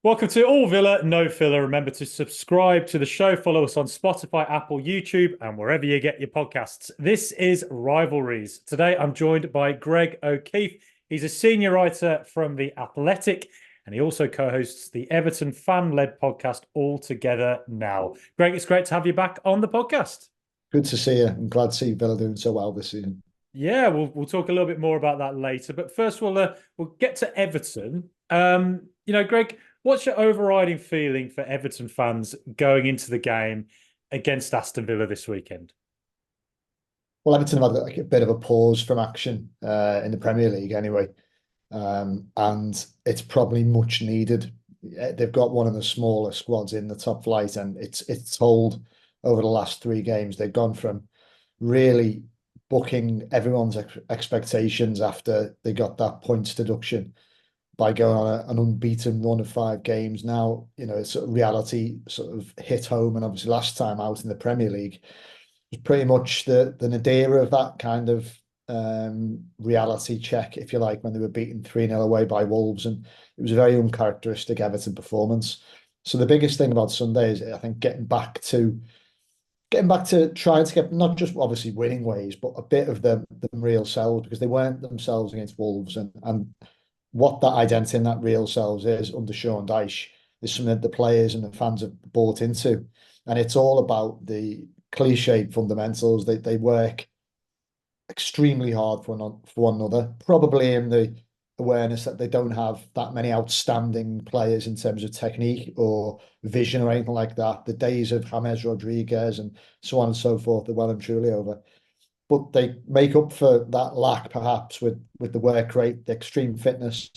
Welcome to All Villa, No Filler. Remember to subscribe to the show, follow us on Spotify, Apple, YouTube, and wherever you get your podcasts. This is Rivalries. Today I'm joined by Greg O'Keefe. He's a senior writer from The Athletic, and he also co-hosts the Everton fan-led podcast All Together Now. Greg, it's great to have you back on the podcast. Good to see you. I'm glad to see Villa doing so well this season. Yeah, we'll talk a little bit more about that later. But first, we'll get to Everton. Greg, what's your overriding feeling for Everton fans going into the game against Aston Villa this weekend? Well, Everton have had like a bit of a pause from action in the Premier League anyway, and it's probably much needed. They've got one of the smaller squads in the top flight, and it's told over the last three games they've gone from really booking everyone's expectations after they got that points deduction by going on an unbeaten run of five games. Now, it's sort of reality sort of hit home, and obviously last time out in the Premier League was pretty much the nadir of that kind of reality check, if you like, when they were beaten 3-0 away by Wolves, and it was a very uncharacteristic Everton performance. So the biggest thing about Sunday is, I think, getting back to trying to get not just obviously winning ways, but a bit of them real selves, because they weren't themselves against Wolves, and what that identity and that real selves is under Sean Dyche is something that the players and the fans have bought into. And it's all about the cliched fundamentals. They work extremely hard for one another, probably in the awareness that they don't have that many outstanding players in terms of technique or vision or anything like that. The days of James Rodriguez and so on and so forth are well and truly over. But they make up for that lack perhaps with the work rate, the extreme fitness,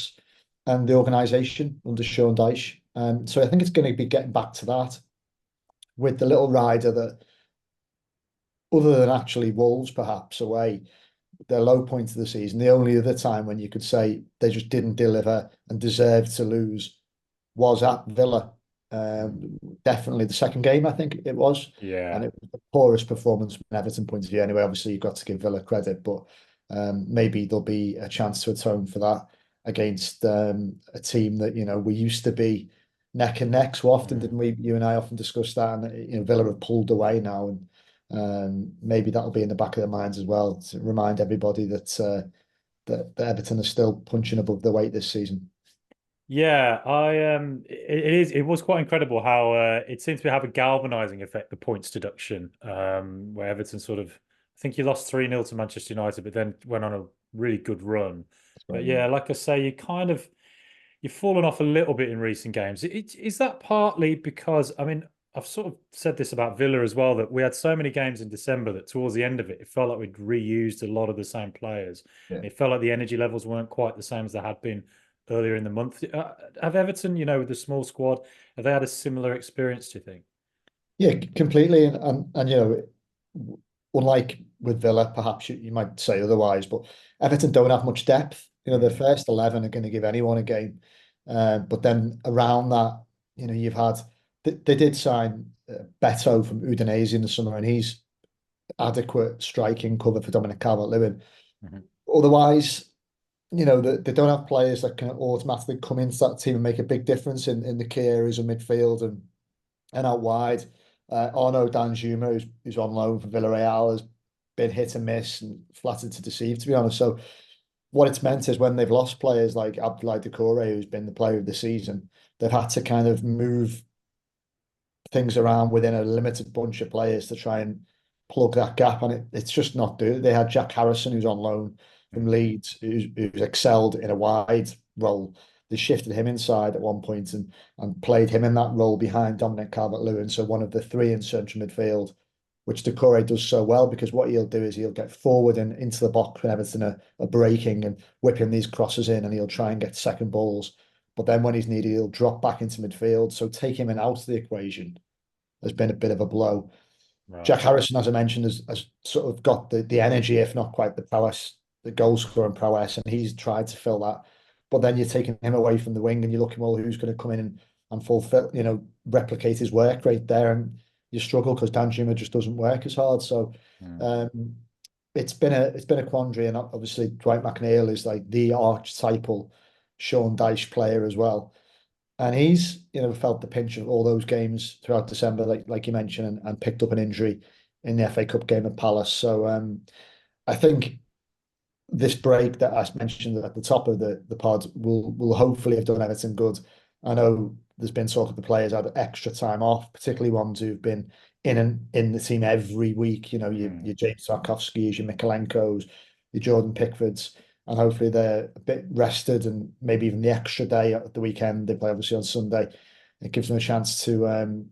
and the organisation under Sean Dyche. So I think it's going to be getting back to that with the little rider that, other than actually Wolves perhaps away, their low point of the season, the only other time when you could say they just didn't deliver and deserved to lose was at Villa. Definitely the second game, I think it was. And Yeah. it was the poorest performance from an Everton point of view. Anyway, obviously you've got to give Villa credit, but maybe there'll be a chance to atone for that against a team that, we used to be neck and neck so often, Mm. didn't we? You and I often discussed that, and Villa have pulled away now, and maybe that'll be in the back of their minds as well to remind everybody that Everton are still punching above their weight this season. Yeah, it was quite incredible how it seems to have a galvanizing effect, the points deduction, where Everton sort of, I think you lost 3-0 to Manchester United, but then went on a really good run. But So, yeah, like I say, you've fallen off a little bit in recent games. Is that partly because, I mean, I've sort of said this about Villa as well, that we had so many games in December that towards the end of it, it felt like we'd reused a lot of the same players. yeah. It felt like the energy levels weren't quite the same as they had been earlier in the month. Have Everton, with the small squad, have they had a similar experience, do you think? Yeah, completely. And unlike with Villa, perhaps you might say otherwise, but Everton don't have much depth. Their Mm. first 11 are going to give anyone a game. But then around that, you've had, they did sign Beto from Udinese in the summer, and he's adequate striking cover for Dominic Calvert-Lewin. Mhm. Otherwise, they don't have players that can automatically come into that team and make a big difference in the key areas of midfield and out wide. Arnaud Danjuma, who's on loan for Villarreal, has been hit and miss and flattered to deceive, to be honest. So what it's meant is when they've lost players like Abdoulaye Doucoure, who's been the player of the season, they've had to kind of move things around within a limited bunch of players to try and plug that gap. And it's just not doing it. They had Jack Harrison, who's on loan from Mm. Leeds, who's excelled in a wide role. They shifted him inside at one point and played him in that role behind Dominic Calvert-Lewin. So one of the three in central midfield, which Doucoure does so well, because what he'll do is he'll get forward and into the box when Everton are breaking and whipping these crosses in, and he'll try and get second balls. But then when he's needed, he'll drop back into midfield. So take him out of the equation has been a bit of a blow. Jack Right. Harrison, as I mentioned, has sort of got the energy, if not quite the prowess, the goal scoring prowess, and he's tried to fill that. But then you're taking him away from the wing and you're looking, well, who's going to come in and fulfill, replicate his work rate there? And you struggle because Danjuma just doesn't work as hard. So Mm. um, it's been a quandary, and obviously Dwight McNeil is like the archetypal Sean Dyche player as well. And he's, felt the pinch of all those games throughout December, like you mentioned, and picked up an injury in the FA Cup game at Palace. So I think this break that I mentioned at the top of the pod will hopefully have done Everton good. I know there's been talk of the players had extra time off, particularly ones who've been in the team every week. Mm. Your James Tarkowski's, your Mikolenko's, your Jordan Pickfords, and hopefully they're a bit rested and maybe even the extra day at the weekend. They play obviously on Sunday. It gives them a chance to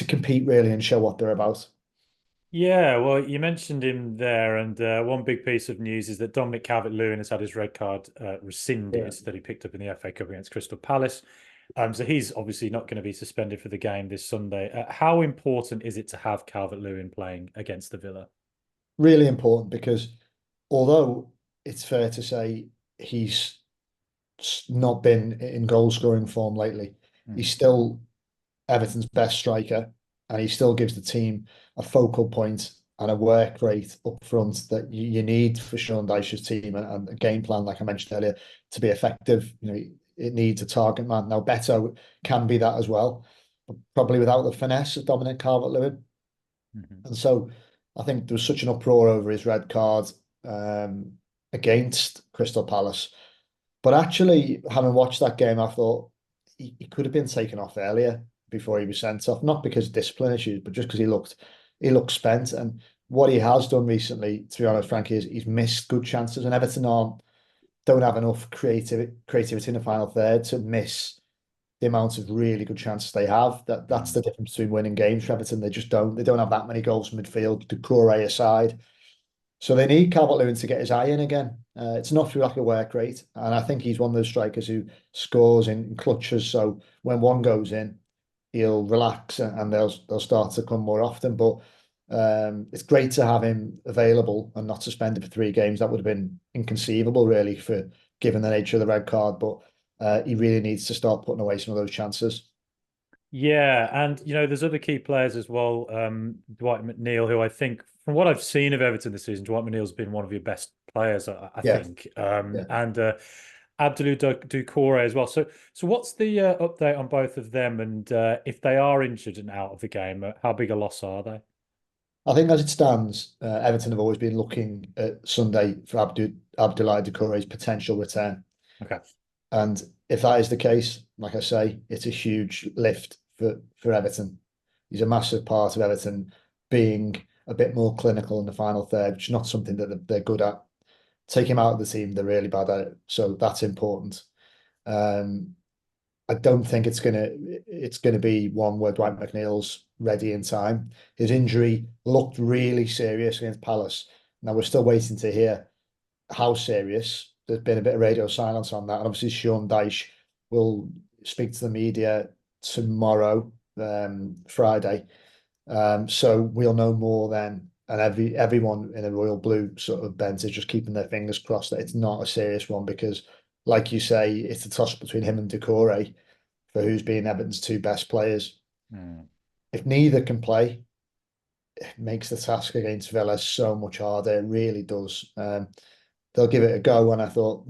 compete really and show what they're about. Yeah, well, you mentioned him there, and one big piece of news is that Dominic Calvert-Lewin has had his red card rescinded Yeah. that he picked up in the FA Cup against Crystal Palace. So he's obviously not going to be suspended for the game this Sunday. How important is it to have Calvert-Lewin playing against the Villa? Really important because although it's fair to say he's not been in goal scoring form lately, Mm. he's still Everton's best striker, and he still gives the team a focal point and a work rate up front that you need for Sean Dyche's team and a game plan, like I mentioned earlier, to be effective. It needs a target man. Now, Beto can be that as well, but probably without the finesse of Dominic Calvert-Lewin. Mhm. And so I think there was such an uproar over his red card um, against Crystal Palace. But actually, having watched that game, I thought he could have been taken off earlier before he was sent off, not because of discipline issues, but just because he looked spent. And what he has done recently, to be honest, Frankie, is he's missed good chances, and Everton don't have enough creativity in the final third to miss the amount of really good chances they have. That's Mm. the difference between winning games for Everton. They don't have that many goals from midfield. Doucoure aside, so they need Calvert-Lewin to get his eye in again. It's not through lack of work rate, and I think he's one of those strikers who scores in clutches. So when one goes in, he'll relax and they'll start to come more often. But it's great to have him available and not suspended for 3 games. That would have been inconceivable, really, for given the nature of the red card. But he really needs to start putting away some of those chances. Yeah, and there's other key players as well. Dwight McNeil, who I think, from what I've seen of Everton this season, Dwight McNeil's been one of your best players, I Yeah, think. yeah. And Abdullah Doucoure as well. So what's the update on both of them? And if they are injured and out of the game, how big a loss are they? I think as it stands, Everton have always been looking at Sunday for Abdoulaye Doucoure's potential return. Okay. And if that is the case, like I say, it's a huge lift for Everton. He's a massive part of Everton being a bit more clinical in the final third, which is not something that they're good at. Take him out of the team, they're really bad at it. So that's important. Um, I don't think it's gonna be one where Dwight McNeil's ready in time. His injury looked really serious against Palace. Now we're still waiting to hear how serious. There's been a bit of radio silence on that, and obviously Sean Dyche will speak to the media tomorrow, Friday. So we'll know more then, and everyone in a royal blue sort of bent is just keeping their fingers crossed that it's not a serious one because, like you say, it's a toss between him and Doucoure for who's been Everton's 2 best players. Hmm. If neither can play, it makes the task against Villa so much harder. It really does. They'll give it a go. And I thought,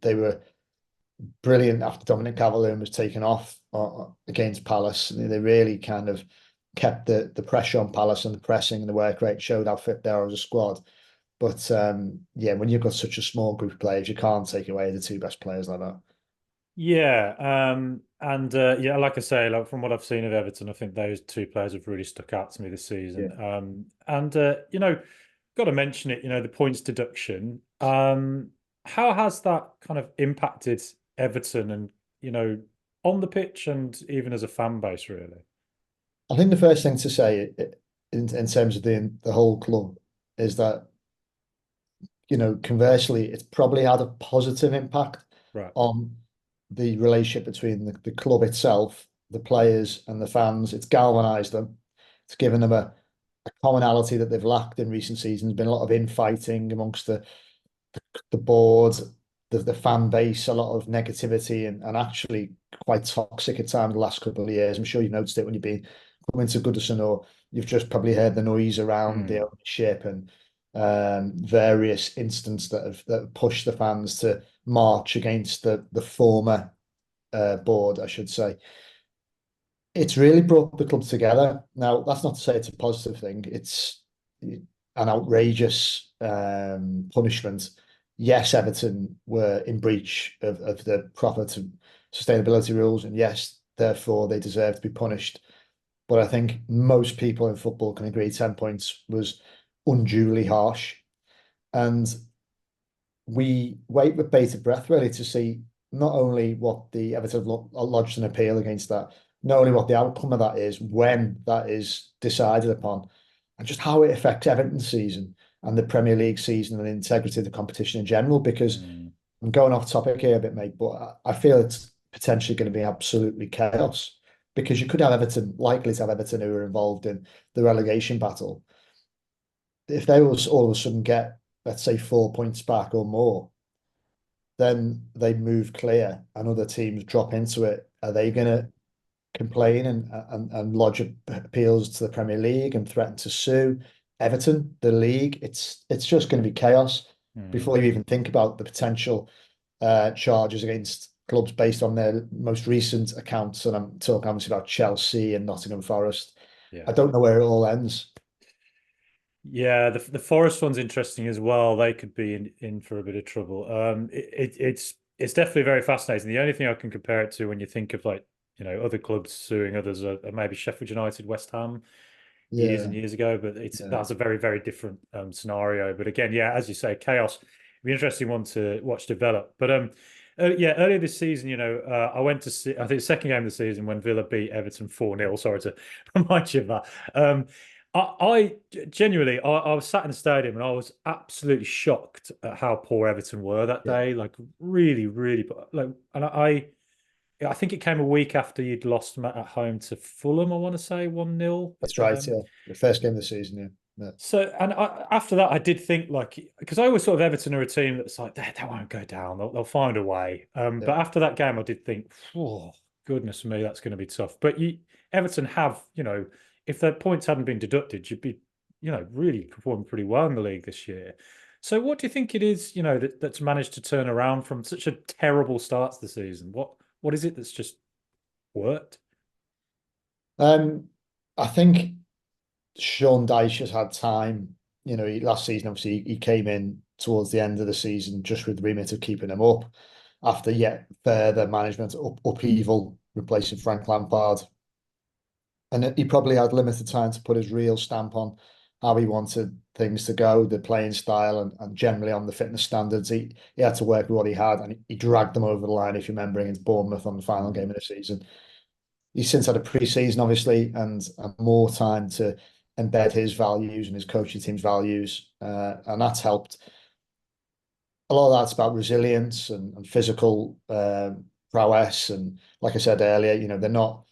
they were brilliant after Dominic Calvert-Lewin was taken off against Palace. They really kind of kept the pressure on Palace and the pressing and the work rate showed how fit they are as a squad. But yeah, when you've got such a small group of players, you can't take away the 2 best players like that. Yeah, and yeah, like I say, like from what I've seen of Everton, I think those two players have really stuck out to me this season. Yeah. And got to mention it, the points deduction. How has that kind of impacted Everton and on the pitch and even as a fan base, really? I think the first thing to say in terms of the whole club is that, conversely, it's probably had a positive impact Right. on the relationship between the club itself, the players, and the fans. It's galvanized them. It's given them a commonality that they've lacked in recent seasons. Been a lot of infighting amongst the board, the fan base, a lot of negativity and actually quite toxic at times the last couple of years. I'm sure you've noticed it when you've been coming to Goodison or you've just probably heard the noise around the Mm. ownership and various instances that have pushed the fans to march against the former board, I should say, it's really brought the club together. Now, that's not to say it's a positive thing. It's an outrageous punishment. Yes, Everton were in breach of the profit and sustainability rules, and yes, therefore they deserve to be punished. But I think most people in football can agree 10 points was unduly harsh. And we wait with bated breath really to see not only what the Everton have lodged an appeal against that, not only what the outcome of that is, when that is decided upon, and just how it affects Everton's season and the Premier League season and the integrity of the competition in general. Because Mm. I'm going off topic here a bit, mate, but I feel it's potentially going to be absolutely chaos because you could have Everton, likely to have Everton who are involved in the relegation battle. If they was all of a sudden get, let's say, 4 points back or more, then they move clear and other teams drop into it. Are they going to complain and lodge appeals to the Premier League and threaten to sue Everton, the league? It's just going to be chaos Mm. before you even think about the potential charges against clubs based on their most recent accounts. And I'm talking obviously about Chelsea and Nottingham Forest. Yeah. I don't know where it all ends. Yeah, the Forest one's interesting as well. They could be in for a bit of trouble. It's definitely very fascinating. The only thing I can compare it to when you think of like, other clubs suing others are maybe Sheffield United, West Ham years and Yeah, years ago, but yeah, that's a very, very different scenario. But again, yeah, as you say, chaos. It'd be an interesting one to watch develop. But yeah, earlier this season, I went to see, I think the second game of the season when Villa beat Everton 4-0. Sorry to remind you of that. I genuinely, I was sat in the stadium and I was absolutely shocked at how poor Everton were that yeah. day. Like really, really, like, and I think it came a week after you'd lost at home to Fulham. I want to say 1-0. That's right. Yeah, the first game of the season. Yeah, yeah, So, and after that, I did think like, because I always thought of Everton are a team that's like, they won't go down. They'll find a way. yeah. But after that game, I did think, oh, goodness me, that's going to be tough. But Everton have, if their points hadn't been deducted, you'd be, really performing pretty well in the league this year. So what do you think it is, that's managed to turn around from such a terrible start to the season? What is it that's just worked? I think Sean Dyche has had time. Last season, obviously, he came in towards the end of the season just with the remit of keeping him up after yet further management upheaval, replacing Frank Lampard. And he probably had limited time to put his real stamp on how he wanted things to go, the playing style, and generally on the fitness standards. He had to work with what he had, and he dragged them over the line, if you remember, against Bournemouth on the final Mm. game of the season. He's since had a pre-season, obviously, and more time to embed his values and his coaching team's values, and that's helped. A lot of that's about resilience and physical prowess, and like I said earlier, they're not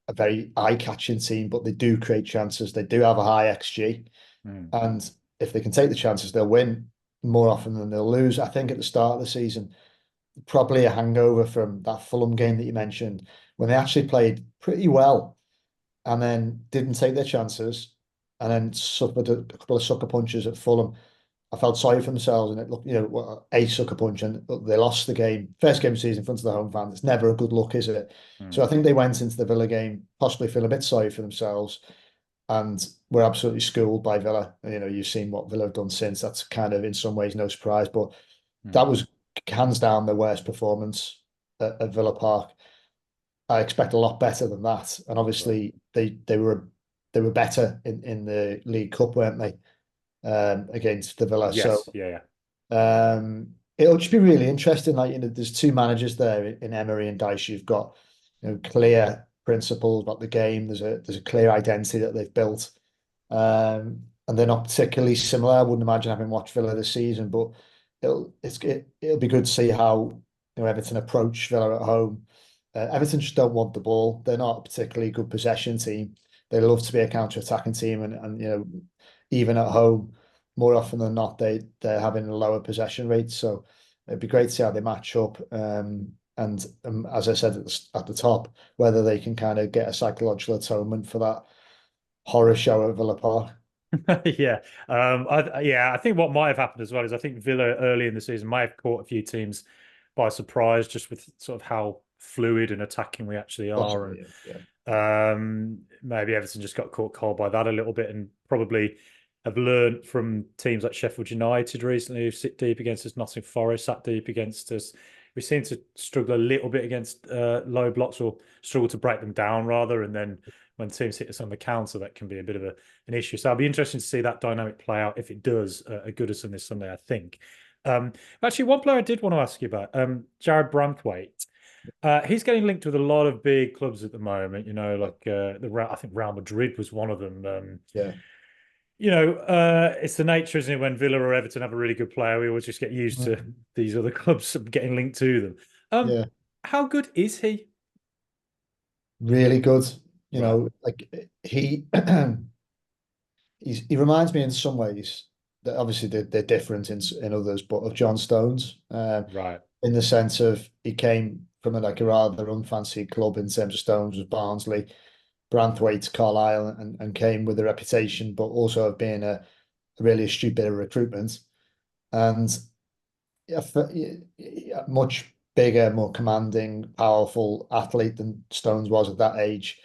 a very eye-catching team, but they do create chances. They do have a high XG, Mm. and if they can take the chances, they'll win more often than they'll lose. I think at the start of the season, probably a hangover from that Fulham game that you mentioned, when they actually played pretty well and then didn't take their chances and then suffered a couple of sucker punches at Fulham. I felt sorry for themselves, and it looked, a sucker punch, and they lost the game. First game of the season in front of the home fans. It's never a good look, is it? So I Mm. think they went into the Villa game possibly feeling a bit sorry for themselves, and were absolutely schooled by Villa. You've seen what Villa have done since. That's kind of in some ways no surprise, but that Mm. was hands down the worst performance at Villa Park. I expect a lot better than that, and Right. obviously they were better in the League Cup, weren't they? Against the Villa. So Yes. Yeah. Yeah. it'll just be really interesting. Like, there's two managers there in Emery and Dyche. You've got, clear principles about the game. There's a clear identity that they've built. And they're not particularly similar. I wouldn't imagine having watched Villa this season, but it'll be good to see how, Everton approach Villa at home. Everton just don't want the ball. They're not a particularly good possession team. They love to be a counter-attacking team, and even at home, more often than not, they're having a lower possession rate. So it'd be great to see how they match up. And as I said at the top, whether they can kind of get a psychological atonement for that horror show at Villa Park. Yeah. I think what might have happened as well is I think Villa early in the season might have caught a few teams by surprise just with sort of how fluid and attacking we actually are. Possibly, yeah. Maybe Everton just got caught cold by that a little bit and probably have learned from teams like Sheffield United recently who sit deep against us, Nottingham Forest sat deep against us. We seem to struggle a little bit against low blocks or struggle to break them down rather. And then when teams hit us on the counter, that can be a bit of an issue. So I'll be interested to see that dynamic play out if it does at Goodison this Sunday, I think. Actually, one player I did want to ask you about, Jared Branthwaite. He's getting linked with a lot of big clubs at the moment. Like I think Real Madrid was one of them. Yeah. It's the nature, isn't it? When Villa or Everton have a really good player, we always just get used to these other clubs getting linked to them. Yeah. How good is he? Really good. Right. Like he he reminds me in some ways that obviously they're different in others, but of John Stones, Right. in the sense of he came from a rather unfancied club in terms of Stones was Barnsley, Branthwaite, Carlisle, and came with a reputation, but also of being a really astute bit of recruitment. And a much bigger, more commanding, powerful athlete than Stones was at that age.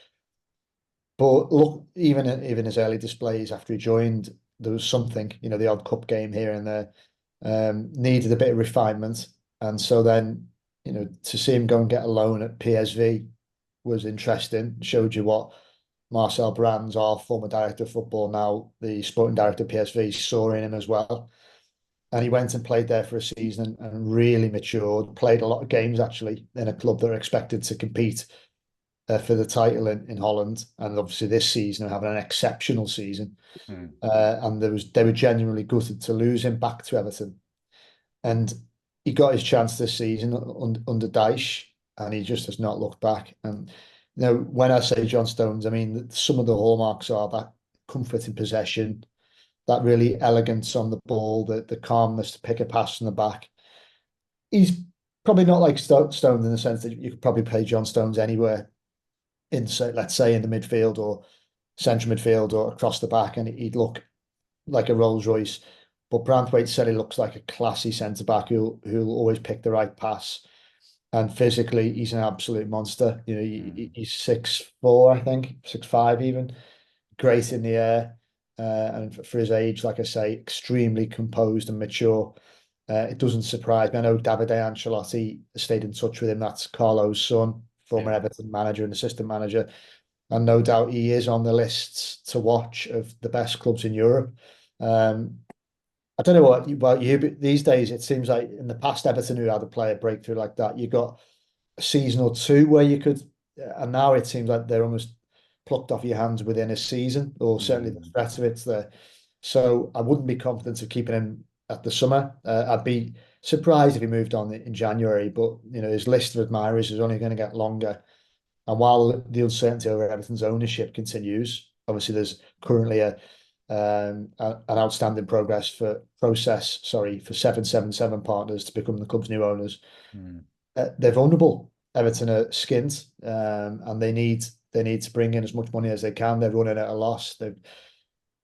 But look, even his early displays after he joined, there was something, the odd cup game here and there, needed a bit of refinement. And so then, to see him go and get a loan at PSV was interesting. Showed you what Marcel Brands, our former director of football, now the sporting director of PSV, saw in him as well. And he went and played there for a season and really matured, played a lot of games actually in a club that are expected to compete for the title in Holland. And obviously this season are having an exceptional season. Mm. And they were genuinely gutted to lose him back to Everton. And he got his chance this season under Dyche, and he just has not looked back. And when I say John Stones, I mean some of the hallmarks are that comfort in possession, that really elegance on the ball, the calmness to pick a pass from the back. He's probably not like Stones in the sense that you could probably play John Stones anywhere in, say, let's say, in the midfield or central midfield or across the back, and he'd look like a Rolls Royce. But Branthwaite said he looks like a classy centre back who'll always pick the right pass. And physically, he's an absolute monster. He's 6'4", I think, 6'5" even. Great in the air. And for his age, like I say, extremely composed and mature. It doesn't surprise me. I know Davide Ancelotti stayed in touch with him. That's Carlo's son, former Everton manager and assistant manager. And no doubt he is on the lists to watch of the best clubs in Europe. I don't know what about you, but these days it seems like in the past Everton who had a player breakthrough like that, you got a season or two where you could, and now it seems like they're almost plucked off your hands within a season, or certainly the threat of it's there. So I wouldn't be confident of keeping him at the summer. I'd be surprised if he moved on in January, but his list of admirers is only going to get longer. And while the uncertainty over Everton's ownership continues, obviously there's currently an outstanding process for 777 partners to become the club's new owners. They're vulnerable. Everton are skint, and they need to bring in as much money as they can. They're running at a loss. They've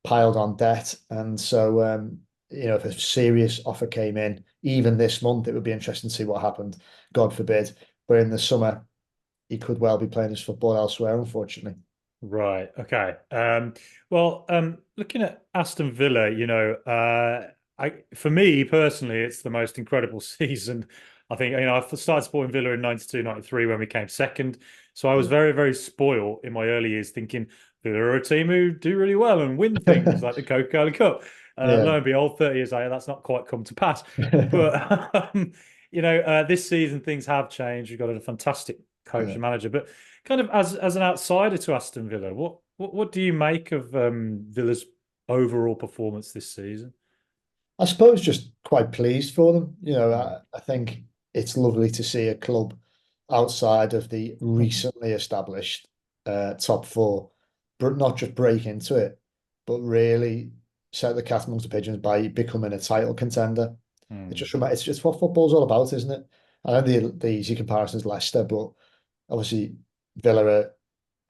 piled on debt, and so if a serious offer came in, even this month, it would be interesting to see what happened. God forbid, but in the summer, he could well be playing his football elsewhere, unfortunately. Right. Okay. Well, looking at Aston Villa, for me personally, it's the most incredible season. I think, I started supporting Villa in 92, 93 when we came second. So I was very, very spoiled in my early years thinking Villa are a team who do really well and win things like the Coca-Cola Cup. Yeah. Lo and behold, 30 years later, that's not quite come to pass. But, this season things have changed. We've got a fantastic coach Yeah. and manager, but kind of as an outsider to Aston Villa, what do you make of Villa's overall performance this season? I suppose just quite pleased for them. Mm. I think it's lovely to see a club outside of the recently established top four, but not just break into it, but really set the cat amongst the pigeons by becoming a title contender. Mm. It's just what football's all about, isn't it? I know the easy comparison is Leicester, but obviously Villa are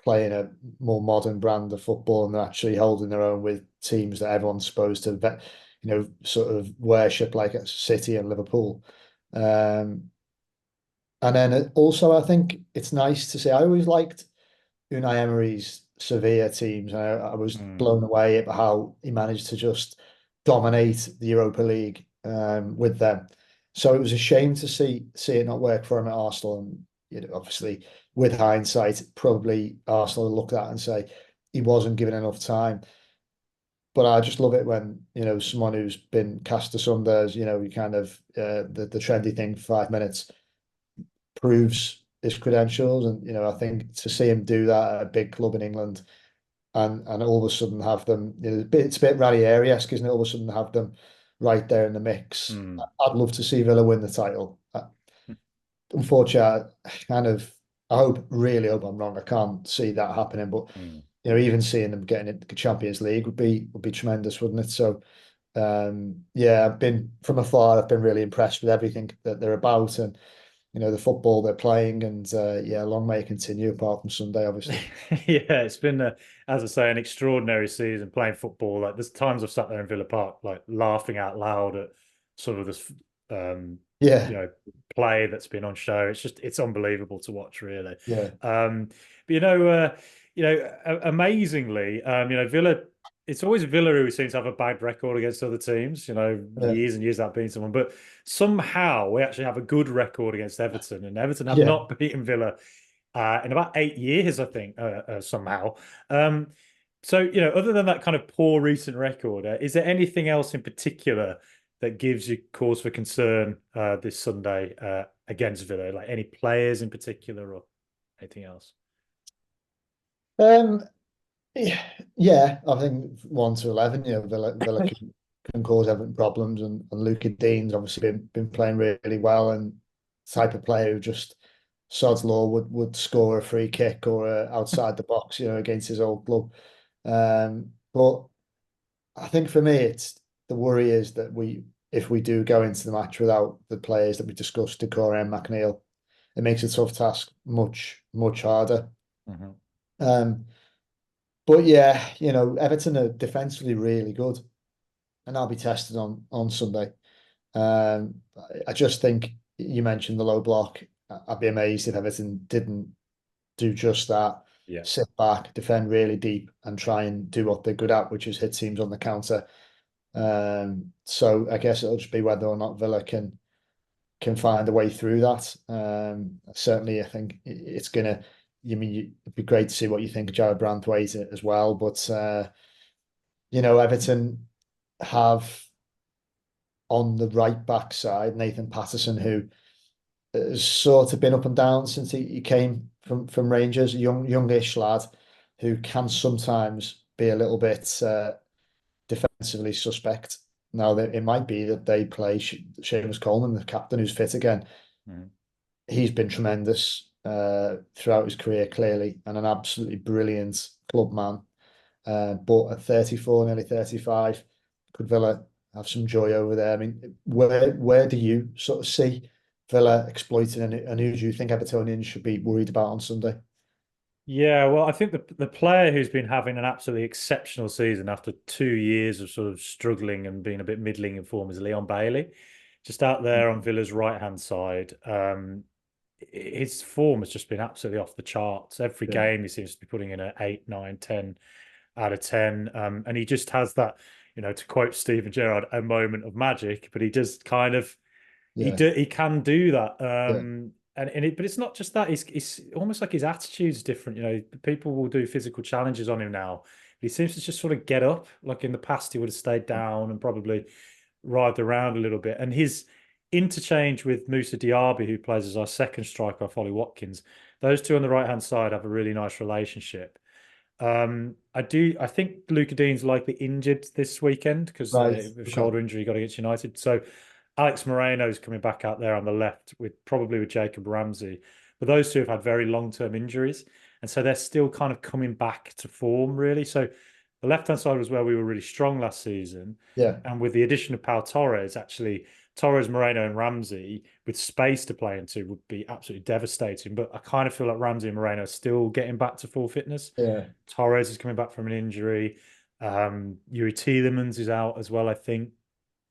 playing a more modern brand of football and they're actually holding their own with teams that everyone's supposed to sort of worship like City and Liverpool. And then also, I think it's nice to see. I always liked Unai Emery's Sevilla teams. I was Mm. blown away at how he managed to just dominate the Europa League with them. So it was a shame to see it not work for him at Arsenal. And obviously, with hindsight, probably Arsenal look at that and say he wasn't given enough time. But I just love it when someone who's been cast asunder, as you kind of the trendy thing for 5 minutes proves his credentials. And I think to see him do that at a big club in England and all of a sudden have them, it's a bit Ranieri-esque, isn't it? All of a sudden have them right there in the mix. Mm. I'd love to see Villa win the title. Unfortunately, I really hope I'm wrong. I can't see that happening, but Mm. even seeing them getting into the Champions League would be tremendous, wouldn't it? So yeah, I've been from afar. I've been really impressed with everything that they're about, and the football they're playing, and yeah, long may it continue. Apart from Sunday, obviously. Yeah, it's been, as I say, an extraordinary season playing football. Like there's times I've sat there in Villa Park, like laughing out loud at sort of this, um, you Yeah, know, play that's been on show. It's unbelievable to watch, really. yeah, But amazingly, Villa. It's always Villa who seems to have a bad record against other teams. yeah, Years and years without beating someone, but somehow we actually have a good record against Everton, and Everton have yeah. not beaten Villa in about 8 years, I think, somehow. Um, so, other than that kind of poor recent record, is there anything else in particular that gives you cause for concern this Sunday against Villa? Like any players in particular or anything else? Um, yeah, yeah, I think 1 to 11. Villa can cause Everton problems, and Luca Dean's obviously been playing really well, and type of player who just sod's law would score a free kick or outside the box, against his old club. But I think for me, it's the worry is that if we do go into the match without the players that we discussed, Doucoure and McNeil, it makes a tough task much harder. Mhm. Um, but yeah, Everton are defensively really good, and I'll be tested on Sunday. I just think you mentioned the low block. I'd be amazed if Everton didn't do just that. Yeah. Sit back, defend really deep, and try and do what they're good at, which is hit teams on the counter. So I guess it'll just be whether or not Villa can find a way through that. Certainly, I think it's gonna. It'd be great to see what you think of Jared Branthwaite as well. But Everton have on the right back side Nathan Patterson, who has sort of been up and down since he came from Rangers, youngish lad who can sometimes be a little bit defensively suspect. Now that it might be that they play Seamus Coleman, the captain, who's fit again. Mhm. He's been tremendous throughout his career, clearly, and an absolutely brilliant club man. But at 34, nearly 35, could Villa have some joy over there? I mean, where do you sort of see Villa exploiting, and who do you think Evertonians should be worried about on Sunday? Yeah, well, I think the player who's been having an absolutely exceptional season after 2 years of sort of struggling and being a bit middling in form is Leon Bailey, just out there on Villa's right hand side. His form has just been absolutely off the charts. Every Yeah, game he seems to be putting in an 8, 9, 10 out of 10. And he just has that, to quote Steven Gerrard, a moment of magic, but he just kind of yeah, he can do that. yeah, But it's not just that. It's almost like his attitude's different. People will do physical challenges on him now. He seems to just sort of get up. Like in the past, he would have stayed down and probably writhed around a little bit. And his interchange with Musa Diaby, who plays as our second striker, Ollie Watkins, those two on the right hand side have a really nice relationship. I think Luca Dean's likely injured this weekend because right. of Okay. shoulder injury he got against United. So Alex Moreno's coming back out there on the left with probably with Jacob Ramsey. But those two have had very long-term injuries. And so they're still kind of coming back to form, really. So the left-hand side was where we were really strong last season. Yeah, And with the addition of Pau Torres, actually, Torres, Moreno, and Ramsey with space to play into would be absolutely devastating. But I kind of feel like Ramsey and Moreno are still getting back to full fitness. yeah, Torres is coming back from an injury. Yuri Tielemans is out as well, I think,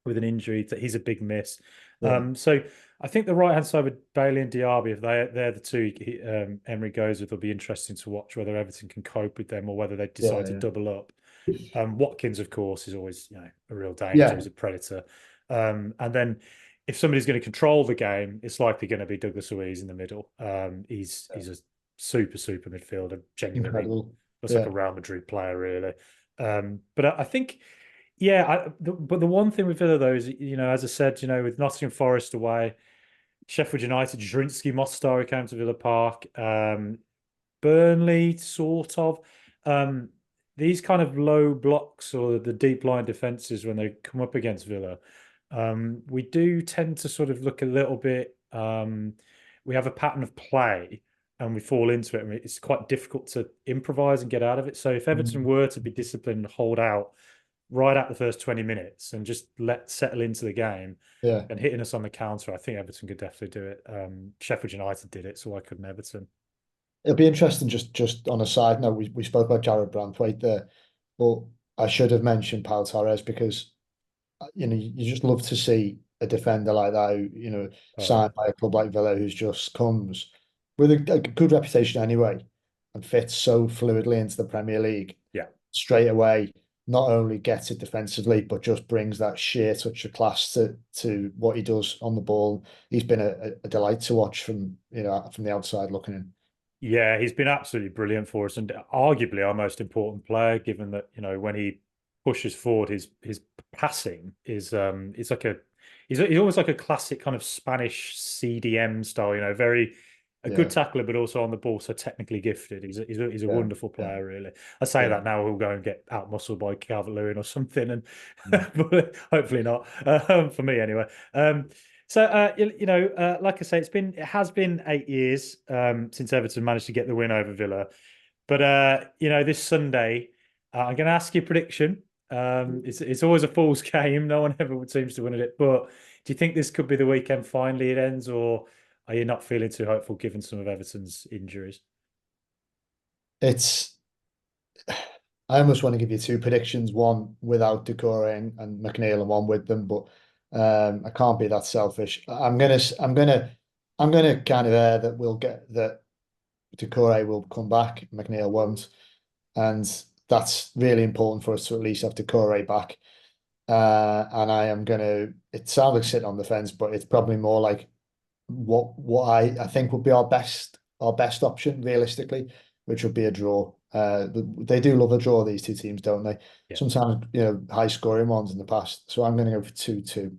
with an injury. That he's a big miss. yeah, So I think the right hand side with Bailey and Diaby, if they're the two Emery goes with, will be interesting to watch whether Everton can cope with them or whether they decide to Yeah, double up. Watkins, of course, is always a real danger. yeah, He's a predator. And then if somebody's going to control the game, it's likely going to be Douglas Luiz in the middle. He's a super midfielder. Genuinely incredible. looks like Yeah, a Real Madrid player, really. But I think, yeah. But the one thing with Villa though is, as I said, with Nottingham Forest away, Sheffield United, Zielinski, Mostar came to Villa Park. Burnley, sort of. Um, these kind of low blocks or the deep line defenses when they come up against Villa, we do tend to sort of look a little bit. We have a pattern of play and we fall into it. I mean, it's quite difficult to improvise and get out of it. So if Everton mm, were to be disciplined and hold out right at the first 20 minutes and just let settle into the game yeah. and hitting us on the counter, I think Everton could definitely do it. Sheffield United did it, so why couldn't Everton? It'll be interesting. Just on a side note, we spoke about Jared Branthwaite there, but I should have mentioned Pau Torres because you just love to see a defender like that who, Oh yeah. signed by a club like Villa who's just comes with a good reputation anyway and fits so fluidly into the Premier League Yeah. straight away. Not only gets it defensively, but just brings that sheer touch of class to what he does on the ball. He's been a delight to watch from the outside looking in. Yeah, he's been absolutely brilliant for us and arguably our most important player, given that, when he pushes forward, his passing is it's like he's almost like a classic kind of Spanish CDM style, very a good Yeah, tackler, but also on the ball, so technically gifted. He's a yeah, wonderful yeah, player, really. I say yeah. that now we'll go and get out muscled by Calvert-Lewin or something, and Mm. but hopefully not, for me anyway. So, like I say, it has been 8 years since Everton managed to get the win over Villa. But this Sunday, I'm going to ask you a prediction. It's always a fool's game. No one ever seems to win at it. But do you think this could be the weekend finally it ends, or are you not feeling too hopeful given some of Everton's injuries? It's I almost want to give you two predictions, one without Doucoure and McNeil and one with them, but I can't be that selfish. I'm gonna kind of air that we'll get that Doucoure will come back, McNeil won't, and that's really important for us to at least have Doucoure back. And I am gonna. It sounds like sitting on the fence, but it's probably more like what I think would be our best option realistically, which would be a draw. They do love a draw, these two teams, don't they? Yeah, Sometimes, high scoring ones in the past. So I'm going to go for 2-2.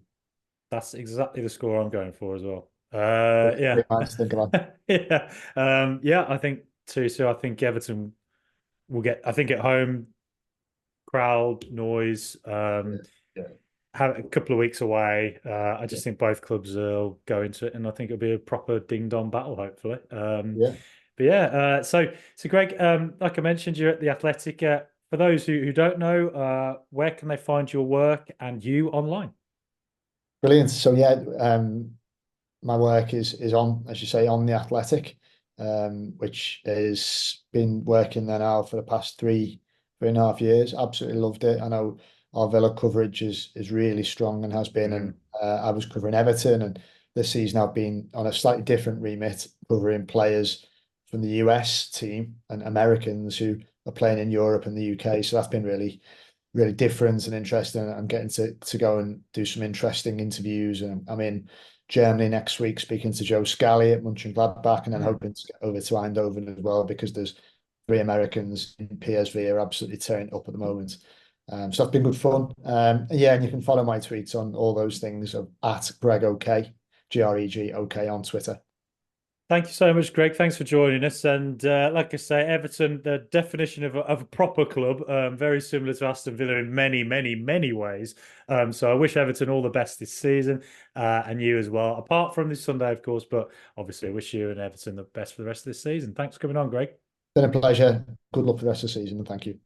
that's exactly the score I'm going for as well. Yeah, Great minds to think about. yeah, yeah. I think too. So I think Everton will get. I think at home, crowd noise. Yeah, yeah, Have a couple of weeks away. I yeah, just think both clubs will go into it, and I think it'll be a proper ding dong battle, hopefully. yeah. But yeah, so Greg, like I mentioned, you're at the Athletic. For those who don't know, where can they find your work and you online? Brilliant. So yeah, my work is on, as you say, on the Athletic, which has been working there now for the past 3.5 years. Absolutely loved it. I know our Villa coverage is really strong and has been, and Mm, I was covering Everton, and this season I've been on a slightly different remit, covering players from the US team and Americans who are playing in Europe and the UK. So that's been really different and interesting. I'm getting to go and do some interesting interviews, and I'm in Germany next week speaking to Joe Scally at Mönchengladbach, and then mm. hoping to get over to Eindhoven as well because there's three Americans in PSV are absolutely tearing it up at the moment. So that's been good fun. Yeah, and you can follow my tweets on all those things at Greg OK, Greg OK on Twitter. Thank you so much, Greg. Thanks for joining us. And like I say, Everton, the definition of a proper club, very similar to Aston Villa in many ways. So I wish Everton all the best this season, and you as well. Apart from this Sunday, of course, but obviously I wish you and Everton the best for the rest of this season. Thanks for coming on, Greg. Been a pleasure. Good luck for the rest of the season, and thank you.